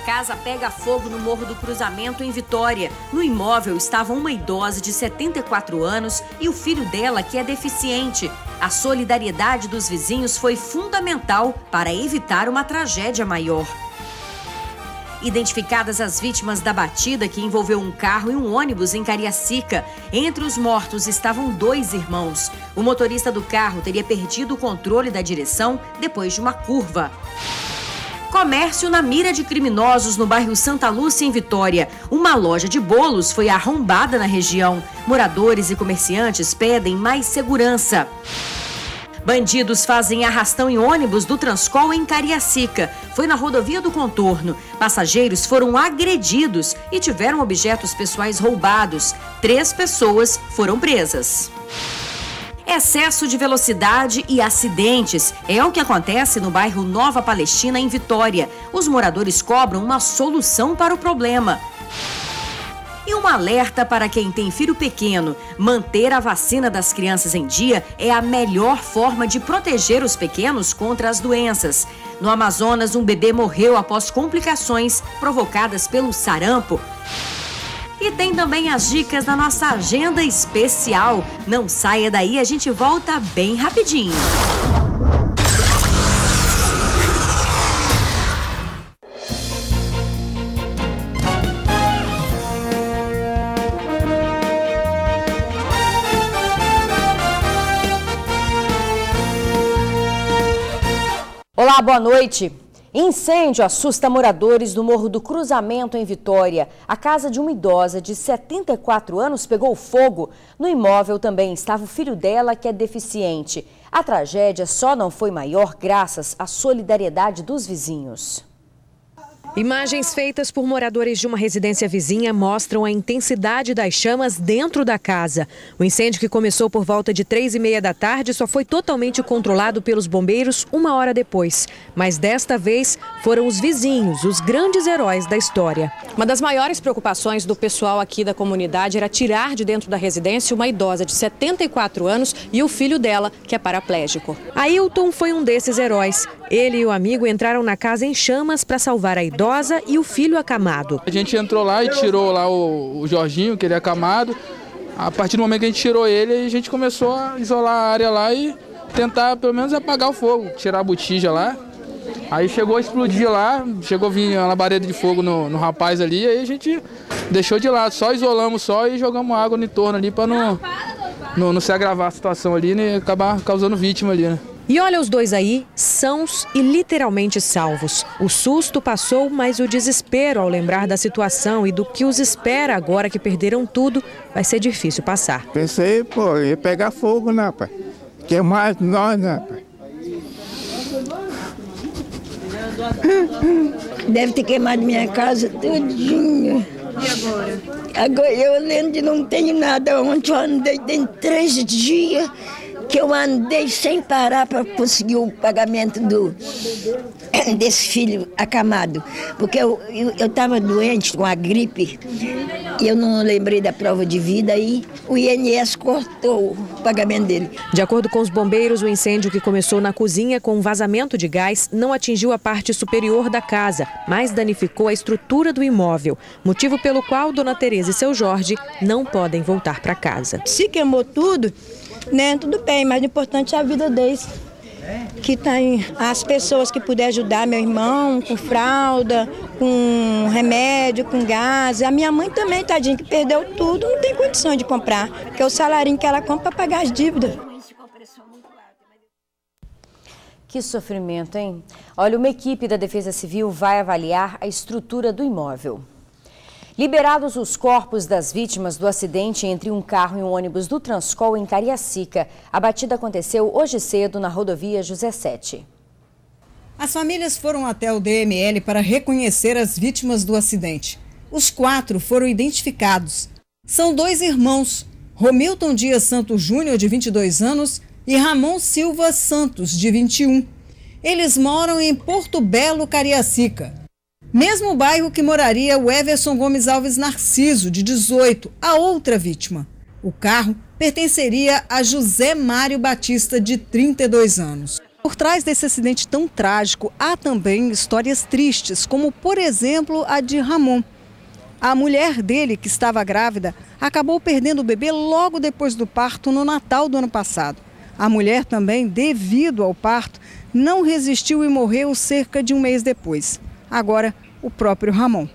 casa pega fogo no Morro do Cruzamento, em Vitória. No imóvel estava uma idosa de 74 anos e o filho dela, que é deficiente. A solidariedade dos vizinhos foi fundamental para evitar uma tragédia maior. Identificadas as vítimas da batida que envolveu um carro e um ônibus em Cariacica. Entre os mortos estavam 2 irmãos. O motorista do carro teria perdido o controle da direção depois de uma curva. Comércio na mira de criminosos no bairro Santa Lúcia, em Vitória. Uma loja de bolos foi arrombada na região. Moradores e comerciantes pedem mais segurança. Bandidos fazem arrastão em ônibus do Transcol em Cariacica. Foi na rodovia do Contorno. Passageiros foram agredidos e tiveram objetos pessoais roubados. 3 pessoas foram presas. Excesso de velocidade e acidentes é o que acontece no bairro Nova Palestina, em Vitória. Os moradores cobram uma solução para o problema. E um alerta para quem tem filho pequeno: manter a vacina das crianças em dia é a melhor forma de proteger os pequenos contra as doenças. No Amazonas, um bebê morreu após complicações provocadas pelo sarampo. E tem também as dicas da nossa agenda especial. Não saia daí, a gente volta bem rapidinho. Olá, boa noite. Incêndio assusta moradores do Morro do Cruzamento, em Vitória. A casa de uma idosa de 74 anos pegou fogo. No imóvel também estava o filho dela, que é deficiente. A tragédia só não foi maior graças à solidariedade dos vizinhos. Imagens feitas por moradores de uma residência vizinha mostram a intensidade das chamas dentro da casa. O incêndio, que começou por volta de 3h30 da tarde, só foi totalmente controlado pelos bombeiros 1 hora depois. Mas desta vez foram os vizinhos, os grandes heróis da história. Uma das maiores preocupações do pessoal aqui da comunidade era tirar de dentro da residência uma idosa de 74 anos e o filho dela, que é paraplégico. Ailton foi um desses heróis. Ele e o amigo entraram na casa em chamas para salvar a idosa e o filho acamado. A gente entrou lá e tirou lá o Jorginho, que ele é acamado. A partir do momento que a gente tirou ele, a gente começou a isolar a área lá e tentar pelo menos apagar o fogo, tirar a botija lá. Aí chegou a explodir lá, chegou a vir uma labareda de fogo no rapaz ali, aí a gente deixou de lado, só isolamos só e jogamos água no entorno ali para não se agravar a situação ali, né, e acabar causando vítima ali, né. E olha os dois aí, sãos e literalmente salvos. O susto passou, mas o desespero ao lembrar da situação e do que os espera agora que perderam tudo, vai ser difícil passar. Pensei, pô, ia pegar fogo, né, pai? Queimar nós, né, pai? Deve ter queimado minha casa todinha. E agora? Agora eu lembro de não tenho nada. Ontem eu andei, tem 3 dias que eu andei sem parar para conseguir o pagamento desse filho acamado. Porque eu estava doente com a gripe e eu não lembrei da prova de vida e o INSS cortou o pagamento dele. De acordo com os bombeiros, o incêndio, que começou na cozinha com um vazamento de gás, não atingiu a parte superior da casa, mas danificou a estrutura do imóvel, motivo pelo qual Dona Tereza e seu Jorge não podem voltar para casa. Se queimou tudo, né, tudo bem, mas o importante é a vida deles. Que tem as pessoas que puderem ajudar meu irmão com fralda, com remédio, com gás. A minha mãe também, tadinha, que perdeu tudo, não tem condição de comprar, porque é o salarinho que ela compra para pagar as dívidas. Que sofrimento, hein? Olha, uma equipe da Defesa Civil vai avaliar a estrutura do imóvel. Liberados os corpos das vítimas do acidente entre um carro e um ônibus do Transcol em Cariacica. A batida aconteceu hoje cedo na rodovia José Sete. As famílias foram até o DML para reconhecer as vítimas do acidente. Os 4 foram identificados. São 2 irmãos, Romilton Dias Santos Júnior, de 22 anos, e Ramon Silva Santos, de 21. Eles moram em Porto Belo, Cariacica. Mesmo bairro que moraria o Everson Gomes Alves Narciso, de 18, a outra vítima. O carro pertenceria a José Mário Batista, de 32 anos. Por trás desse acidente tão trágico, há também histórias tristes, como, por exemplo, a de Ramon. A mulher dele, que estava grávida, acabou perdendo o bebê logo depois do parto no Natal do ano passado. A mulher também, devido ao parto, não resistiu e morreu cerca de um mês depois. Agora, o próprio Ramon.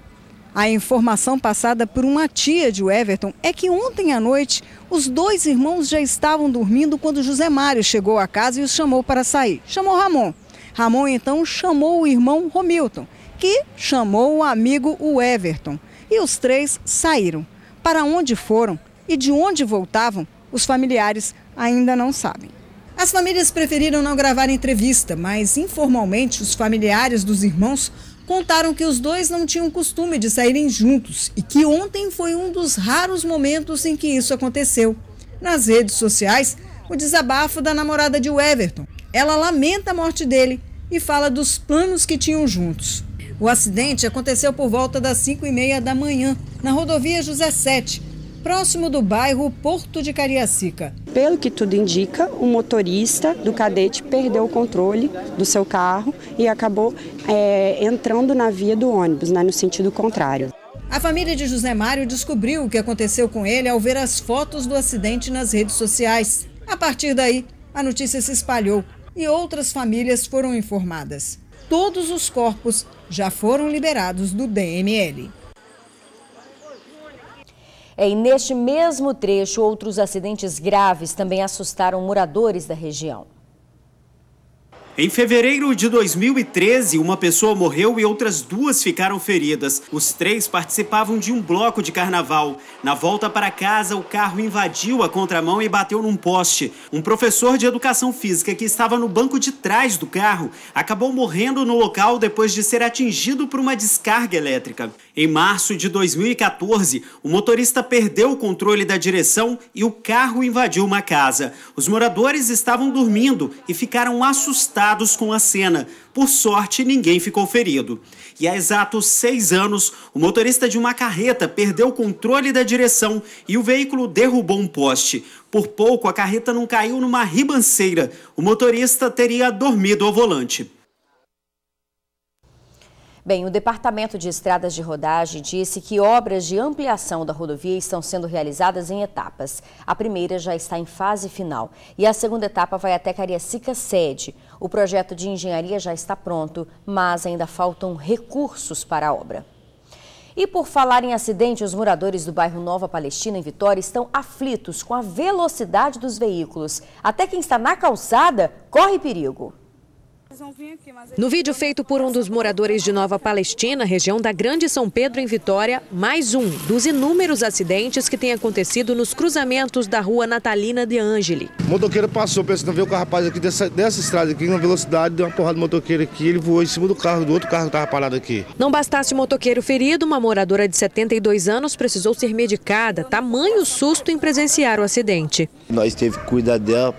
A informação passada por uma tia de Everton é que ontem à noite os dois irmãos já estavam dormindo quando José Mário chegou à casa e os chamou para sair. Chamou Ramon. Ramon então chamou o irmão Romilton, que chamou o amigo o Everton. E os três saíram. Para onde foram e de onde voltavam, os familiares ainda não sabem. As famílias preferiram não gravar entrevista, mas informalmente os familiares dos irmãos contaram que os dois não tinham costume de saírem juntos e que ontem foi um dos raros momentos em que isso aconteceu. Nas redes sociais, o desabafo da namorada de Everton. Ela lamenta a morte dele e fala dos planos que tinham juntos. O acidente aconteceu por volta das 5h30 da manhã, na rodovia José Sete, próximo do bairro Porto de Cariacica. Pelo que tudo indica, o motorista do cadete perdeu o controle do seu carro e acabou entrando na via do ônibus, no sentido contrário. A família de José Mário descobriu o que aconteceu com ele ao ver as fotos do acidente nas redes sociais. A partir daí, a notícia se espalhou e outras famílias foram informadas. Todos os corpos já foram liberados do DML. E neste mesmo trecho, outros acidentes graves também assustaram moradores da região. Em fevereiro de 2013, uma pessoa morreu e outras duas ficaram feridas. Os três participavam de um bloco de carnaval. Na volta para casa, o carro invadiu a contramão e bateu num poste. Um professor de educação física que estava no banco de trás do carro acabou morrendo no local depois de ser atingido por uma descarga elétrica. Em março de 2014, o motorista perdeu o controle da direção e o carro invadiu uma casa. Os moradores estavam dormindo e ficaram assustados com a cena. Por sorte, ninguém ficou ferido. E há exatos 6 anos, o motorista de uma carreta perdeu o controle da direção e o veículo derrubou um poste. Por pouco, a carreta não caiu numa ribanceira. O motorista teria dormido ao volante. Bem, o Departamento de Estradas de Rodagem disse que obras de ampliação da rodovia estão sendo realizadas em etapas. A primeira já está em fase final e a segunda etapa vai até Cariacica Sede. O projeto de engenharia já está pronto, mas ainda faltam recursos para a obra. E por falar em acidente, os moradores do bairro Nova Palestina, em Vitória, estão aflitos com a velocidade dos veículos. Até quem está na calçada corre perigo. No vídeo feito por um dos moradores de Nova Palestina, região da Grande São Pedro, em Vitória, mais um dos inúmeros acidentes que têm acontecido nos cruzamentos da rua Natalina de Angeli. O motoqueiro passou, pensando ver o rapaz aqui dessa estrada aqui, na velocidade, deu uma porrada do motoqueiro aqui, ele voou em cima do carro, do outro carro que estava parado aqui. Não bastasse o motoqueiro ferido, uma moradora de 72 anos precisou ser medicada, tamanho susto em presenciar o acidente. Nós teve que cuidar dela,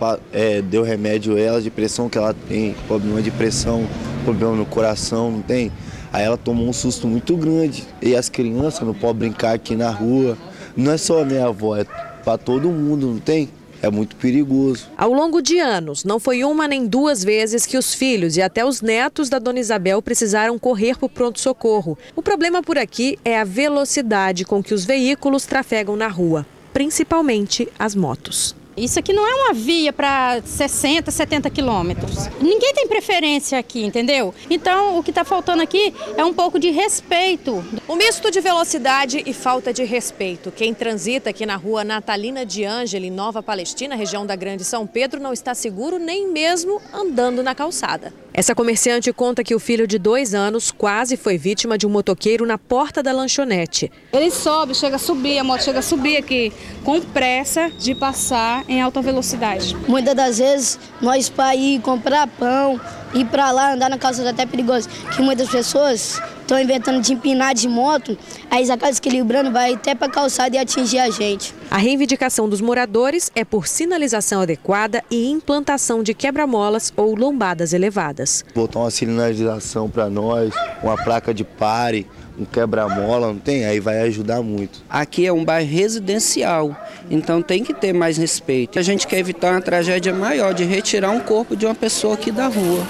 deu remédio a ela de pressão, que ela tem problema de pressão, problema no coração, não tem? Aí ela tomou um susto muito grande. E as crianças não podem brincar aqui na rua. Não é só a minha avó, é para todo mundo, não tem? É muito perigoso. Ao longo de anos, não foi uma nem duas vezes que os filhos e até os netos da dona Isabel precisaram correr para o pronto-socorro. O problema por aqui é a velocidade com que os veículos trafegam na rua, principalmente as motos. Isso aqui não é uma via para 60, 70 quilômetros. Ninguém tem preferência aqui, entendeu? Então, o que está faltando aqui é um pouco de respeito. Um misto de velocidade e falta de respeito. Quem transita aqui na rua Natalina de Angeli, em Nova Palestina, região da Grande São Pedro, não está seguro nem mesmo andando na calçada. Essa comerciante conta que o filho de 2 anos quase foi vítima de um motoqueiro na porta da lanchonete. Ele sobe, chega a subir, a moto chega a subir aqui, com pressa de passar em alta velocidade. Muitas das vezes, nós para ir comprar pão, ir para lá, andar na calçada até perigoso, que muitas pessoas estão inventando de empinar de moto, aí eles acabam desequilibrando, vai até para a calçada e atingir a gente. A reivindicação dos moradores é por sinalização adequada e implantação de quebra-molas ou lombadas elevadas. Botar uma sinalização para nós, uma placa de pare, um quebra-mola, não tem? Aí vai ajudar muito. Aqui é um bairro residencial, então tem que ter mais respeito. A gente quer evitar uma tragédia maior, de retirar um corpo de uma pessoa aqui da rua.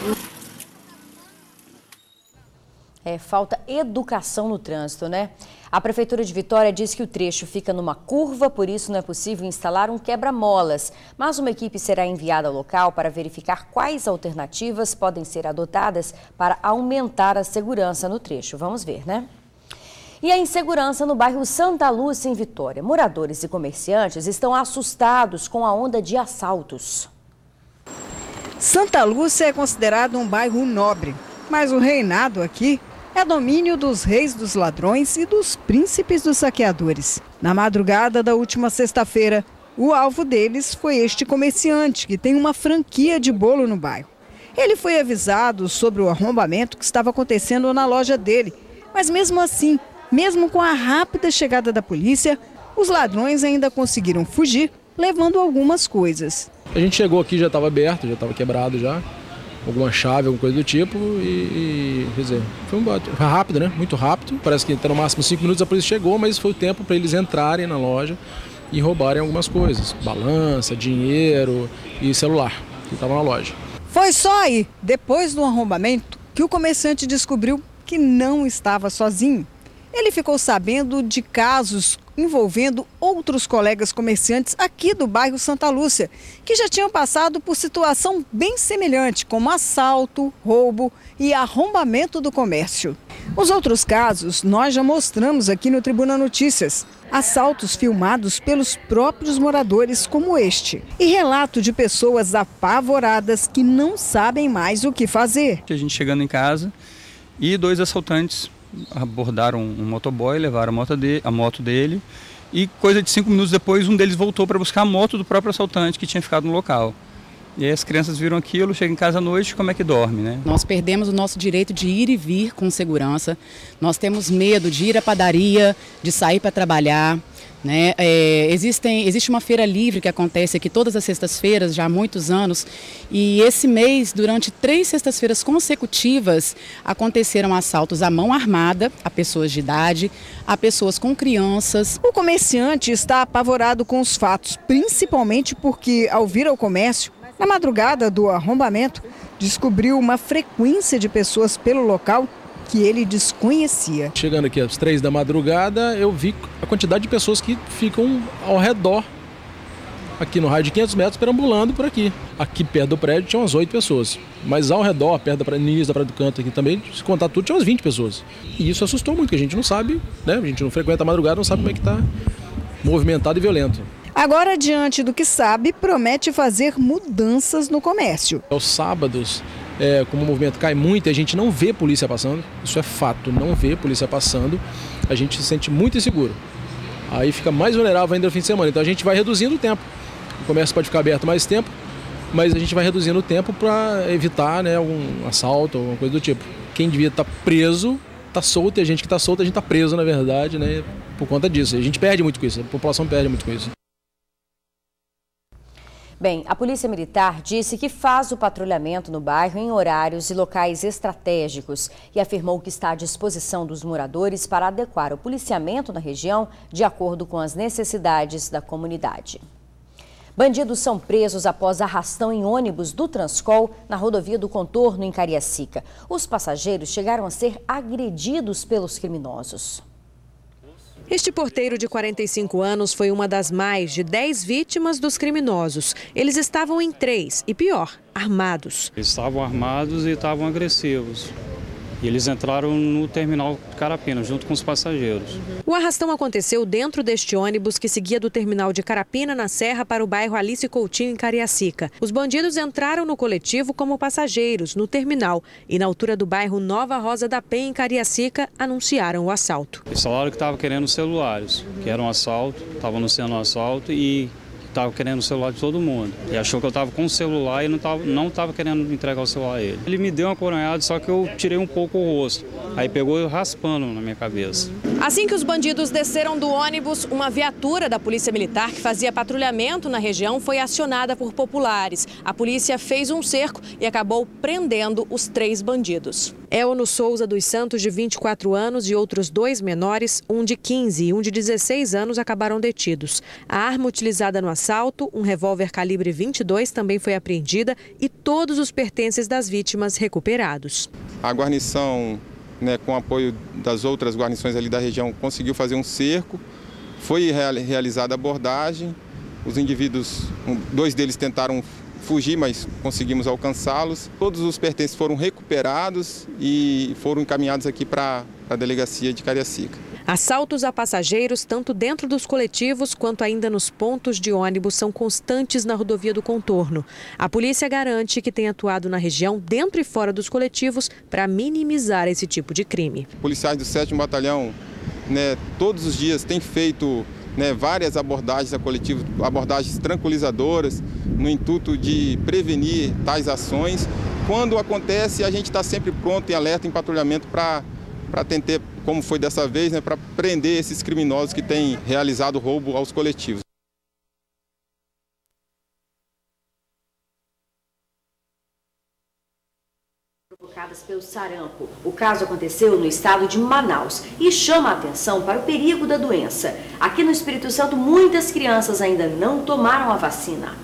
Falta educação no trânsito, né? A Prefeitura de Vitória diz que o trecho fica numa curva, por isso não é possível instalar um quebra-molas. Mas uma equipe será enviada ao local para verificar quais alternativas podem ser adotadas para aumentar a segurança no trecho. Vamos ver, né? E a insegurança no bairro Santa Lúcia, em Vitória. Moradores e comerciantes estão assustados com a onda de assaltos. Santa Lúcia é considerado um bairro nobre, mas o reinado aqui é domínio dos reis dos ladrões e dos príncipes dos saqueadores. Na madrugada da última sexta-feira, o alvo deles foi este comerciante, que tem uma franquia de bolo no bairro. Ele foi avisado sobre o arrombamento que estava acontecendo na loja dele, mas mesmo assim, mesmo com a rápida chegada da polícia, os ladrões ainda conseguiram fugir, levando algumas coisas. A gente chegou aqui, já estava aberto, já estava quebrado já. Alguma chave, alguma coisa do tipo quer dizer, foi rápido, né? Muito rápido. Parece que no máximo 5 minutos a polícia chegou, mas foi o tempo para eles entrarem na loja e roubarem algumas coisas. Balança, dinheiro e celular que estavam na loja. Foi só aí, depois do arrombamento, que o comerciante descobriu que não estava sozinho. Ele ficou sabendo de casos envolvendo outros colegas comerciantes aqui do bairro Santa Lúcia, que já tinham passado por situação bem semelhante, como assalto, roubo e arrombamento do comércio. Os outros casos nós já mostramos aqui no Tribuna Notícias. Assaltos filmados pelos próprios moradores, como este. E relato de pessoas apavoradas que não sabem mais o que fazer. A gente chegando em casa e 2 assaltantes abordaram um motoboy, levaram a moto dele e coisa de 5 minutos depois um deles voltou para buscar a moto do próprio assaltante que tinha ficado no local. E aí as crianças viram aquilo, chegam em casa à noite, como é que dorme, né? Nós perdemos o nosso direito de ir e vir com segurança, nós temos medo de ir à padaria, de sair para trabalhar, né? Existe uma feira livre que acontece aqui todas as sextas-feiras, já há muitos anos, e esse mês, durante 3 sextas-feiras consecutivas, aconteceram assaltos à mão armada, a pessoas de idade, a pessoas com crianças. O comerciante está apavorado com os fatos, principalmente porque, ao vir ao comércio, na madrugada do arrombamento, descobriu uma frequência de pessoas pelo local que ele desconhecia. Chegando aqui às 3 da madrugada, eu vi a quantidade de pessoas que ficam ao redor, aqui no raio de 500 metros, perambulando por aqui. Aqui perto do prédio tinha umas 8 pessoas, mas ao redor, perto da praia, no início da praia do canto aqui também, se contar tudo, tinha umas 20 pessoas. E isso assustou muito, porque a gente não sabe, né? A gente não frequenta a madrugada, não sabe como é que está movimentado e violento. Agora, diante do que sabe, promete fazer mudanças no comércio. Aos sábados, como o movimento cai muito e a gente não vê polícia passando, isso é fato, não vê polícia passando, a gente se sente muito inseguro. Aí fica mais vulnerável ainda no fim de semana, então a gente vai reduzindo o tempo. O comércio pode ficar aberto mais tempo, mas a gente vai reduzindo o tempo para evitar, né, algum assalto, alguma coisa do tipo. Quem devia estar preso, está solto, e a gente que está solto, a gente está preso, na verdade, né, por conta disso. A gente perde muito com isso, a população perde muito com isso. Bem, a Polícia Militar disse que faz o patrulhamento no bairro em horários e locais estratégicos e afirmou que está à disposição dos moradores para adequar o policiamento na região de acordo com as necessidades da comunidade. Bandidos são presos após arrastão em ônibus do Transcol na rodovia do Contorno, em Cariacica. Os passageiros chegaram a ser agredidos pelos criminosos. Este porteiro de 45 anos foi uma das mais de 10 vítimas dos criminosos. Eles estavam em 3 e, pior, armados. Eles estavam armados e estavam agressivos. E eles entraram no terminal Carapina, junto com os passageiros. O arrastão aconteceu dentro deste ônibus que seguia do terminal de Carapina, na Serra, para o bairro Alice Coutinho, em Cariacica. Os bandidos entraram no coletivo como passageiros, no terminal, e na altura do bairro Nova Rosa da Penha, em Cariacica, anunciaram o assalto. Eles falaram que estavam querendo celulares, que era um assalto, estavam anunciando um assalto e estava querendo o celular de todo mundo. E achou que eu estava com o celular e não estava querendo entregar o celular a ele. Ele me deu uma coronhada, só que eu tirei um pouco o rosto. Aí pegou eu raspando na minha cabeça. Assim que os bandidos desceram do ônibus, uma viatura da Polícia Militar que fazia patrulhamento na região foi acionada por populares. A polícia fez um cerco e acabou prendendo os 3 bandidos. Elno Souza dos Santos, de 24 anos, e outros 2 menores, um de 15 e um de 16 anos, acabaram detidos. A arma utilizada no assalto, um revólver calibre 22, também foi apreendida e todos os pertences das vítimas recuperados. A guarnição, com apoio das outras guarnições ali da região, conseguiu fazer um cerco, foi realizada a abordagem, os indivíduos, 2 deles tentaram fugir, mas conseguimos alcançá-los. Todos os pertences foram recuperados e foram encaminhados aqui para a delegacia de Cariacica. Assaltos a passageiros, tanto dentro dos coletivos quanto ainda nos pontos de ônibus, são constantes na rodovia do Contorno. A polícia garante que tem atuado na região, dentro e fora dos coletivos, para minimizar esse tipo de crime. Policiais do 7º Batalhão, todos os dias têm feito várias abordagens a coletivos, abordagens tranquilizadoras, no intuito de prevenir tais ações. Quando acontece, a gente está sempre pronto e alerta em patrulhamento para tentar, como foi dessa vez, para prender esses criminosos que têm realizado roubo aos coletivos. Provocadas pelo sarampo. O caso aconteceu no estado de Manaus e chama a atenção para o perigo da doença. Aqui no Espírito Santo, muitas crianças ainda não tomaram a vacina.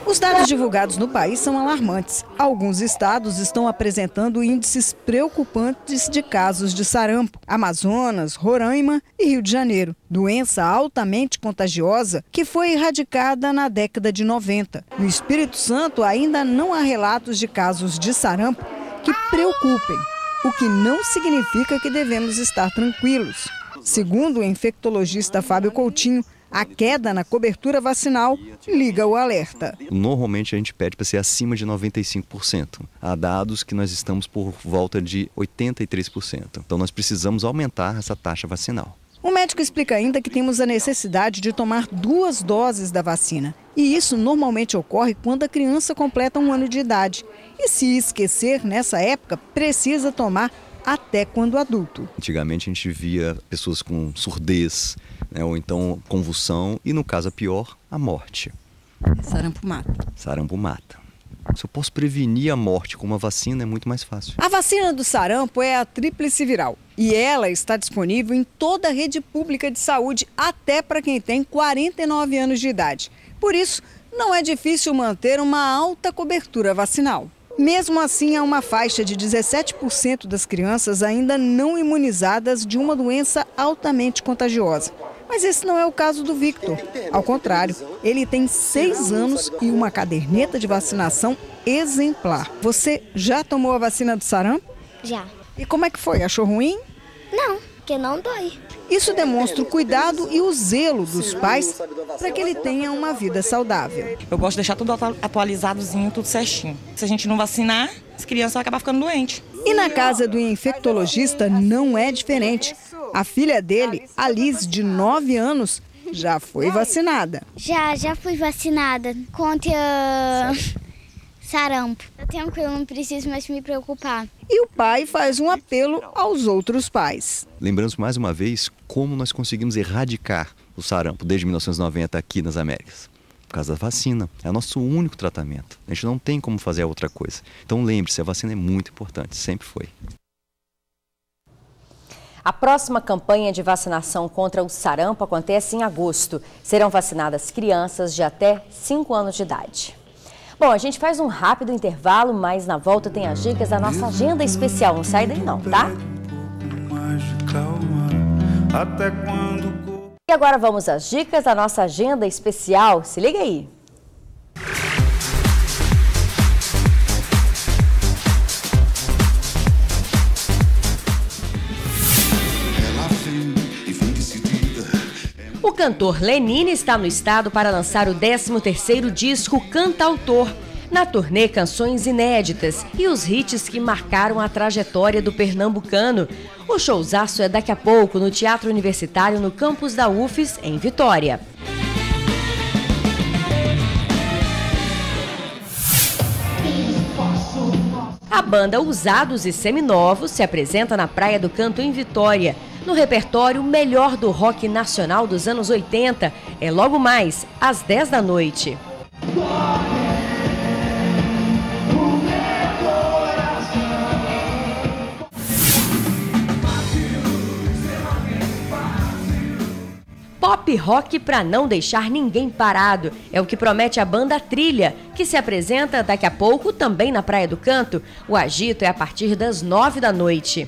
Os dados divulgados no país são alarmantes. Alguns estados estão apresentando índices preocupantes de casos de sarampo. Amazonas, Roraima e Rio de Janeiro. Doença altamente contagiosa que foi erradicada na década de 90. No Espírito Santo ainda não há relatos de casos de sarampo que preocupem, o que não significa que devemos estar tranquilos. Segundo o infectologista Fábio Coutinho, a queda na cobertura vacinal liga o alerta. Normalmente a gente pede para ser acima de 95%. Há dados que nós estamos por volta de 83%. Então nós precisamos aumentar essa taxa vacinal. O médico explica ainda que temos a necessidade de tomar 2 doses da vacina. E isso normalmente ocorre quando a criança completa 1 ano de idade. E se esquecer nessa época, precisa tomar até quando adulto. Antigamente a gente via pessoas com surdez, ou então convulsão e, no caso pior, a morte. Sarampo mata. Sarampo mata. Se eu posso prevenir a morte com uma vacina, é muito mais fácil. A vacina do sarampo é a tríplice viral e ela está disponível em toda a rede pública de saúde, até para quem tem 49 anos de idade. Por isso, não é difícil manter uma alta cobertura vacinal. Mesmo assim, há uma faixa de 17% das crianças ainda não imunizadas de uma doença altamente contagiosa. Mas esse não é o caso do Victor. Ao contrário, ele tem 6 anos e uma caderneta de vacinação exemplar. Você já tomou a vacina do sarampo? Já. E como é que foi? Achou ruim? Não, porque não dói. Isso demonstra o cuidado e o zelo dos pais para que ele tenha uma vida saudável. Eu gosto de deixar tudo atualizadozinho, tudo certinho. Se a gente não vacinar, as crianças vão acabar ficando doentes. E na casa do infectologista não é diferente. A filha dele, Alice, de 9 anos, já foi vacinada. Já fui vacinada contra sarampo. Tranquilo, não preciso mais me preocupar. E o pai faz um apelo aos outros pais. Lembramos mais uma vez como nós conseguimos erradicar o sarampo desde 1990 aqui nas Américas. Por causa da vacina. É o nosso único tratamento. A gente não tem como fazer outra coisa. Então lembre-se, a vacina é muito importante, sempre foi. A próxima campanha de vacinação contra o sarampo acontece em agosto. Serão vacinadas crianças de até 5 anos de idade. Bom, a gente faz um rápido intervalo, mas na volta tem as dicas da nossa agenda especial. Não sai daí não, tá? E agora vamos às dicas da nossa agenda especial. Se liga aí. O cantor Lenine está no estado para lançar o 13º disco Cantautor. Na turnê, canções inéditas e os hits que marcaram a trajetória do pernambucano. O showzaço é daqui a pouco no Teatro Universitário, no campus da UFES, em Vitória. banda Usados e Seminovos se apresenta na Praia do Canto, em Vitória. No repertório, o melhor do rock nacional dos anos 80. É logo mais, às 10 da noite. Pop rock para não deixar ninguém parado. É o que promete a banda Trilha, que se apresenta daqui a pouco também na Praia do Canto. O agito é a partir das 9 da noite.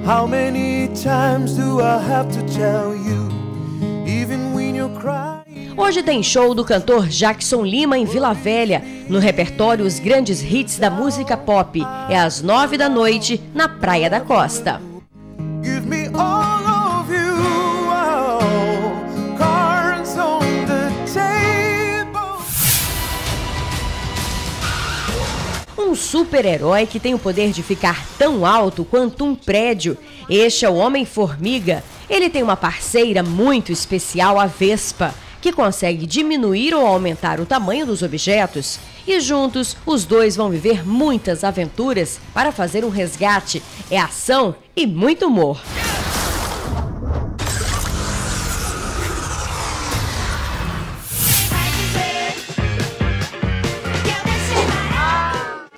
How many times do I have to tell you, even when you cry? Hoje tem show do cantor Jackson Lima em Vila Velha. No repertório, os grandes hits da música pop. É às 9 da noite, na Praia da Costa. Give me all of you, oh, cards on the table. Um super-herói que tem o poder de ficar tão alto quanto um prédio. Este é o Homem-Formiga. Ele tem uma parceira muito especial, a Vespa, que consegue diminuir ou aumentar o tamanho dos objetos. E juntos, os dois vão viver muitas aventuras para fazer um resgate. É ação e muito humor.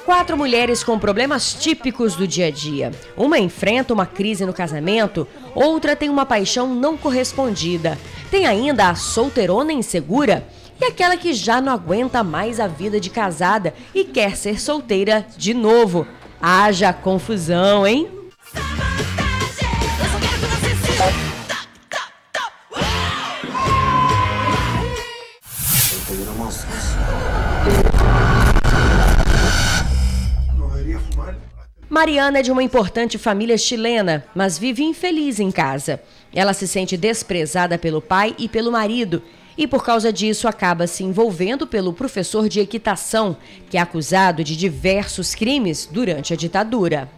Quatro mulheres com problemas típicos do dia a dia. Uma enfrenta uma crise no casamento, outra tem uma paixão não correspondida. Tem ainda a solteirona insegura e aquela que já não aguenta mais a vida de casada e quer ser solteira de novo. Haja confusão, hein? Mariana é de uma importante família chilena, mas vive infeliz em casa. Ela se sente desprezada pelo pai e pelo marido e, por causa disso, acaba se envolvendo pelo professor de equitação, que é acusado de diversos crimes durante a ditadura.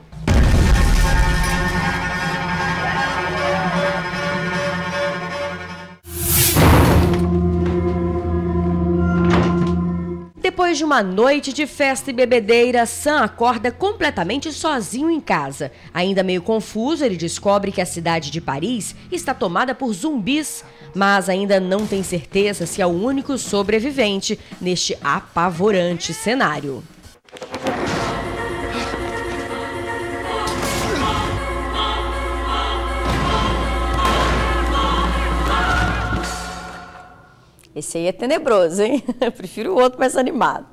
Depois de uma noite de festa e bebedeira, Sam acorda completamente sozinho em casa. Ainda meio confuso, ele descobre que a cidade de Paris está tomada por zumbis, mas ainda não tem certeza se é o único sobrevivente neste apavorante cenário. Esse aí é tenebroso, hein? Eu prefiro o outro mais animado.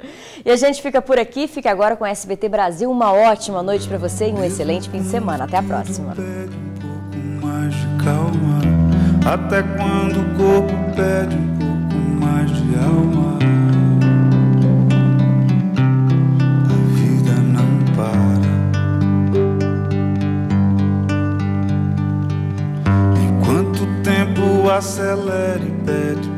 E a gente fica por aqui, fica agora com a SBT Brasil. Uma ótima noite para você e um excelente fim de semana. Até a próxima. Até quando o corpo pede um pouco mais de alma, a vida não para. Enquanto o tempo acelera e pede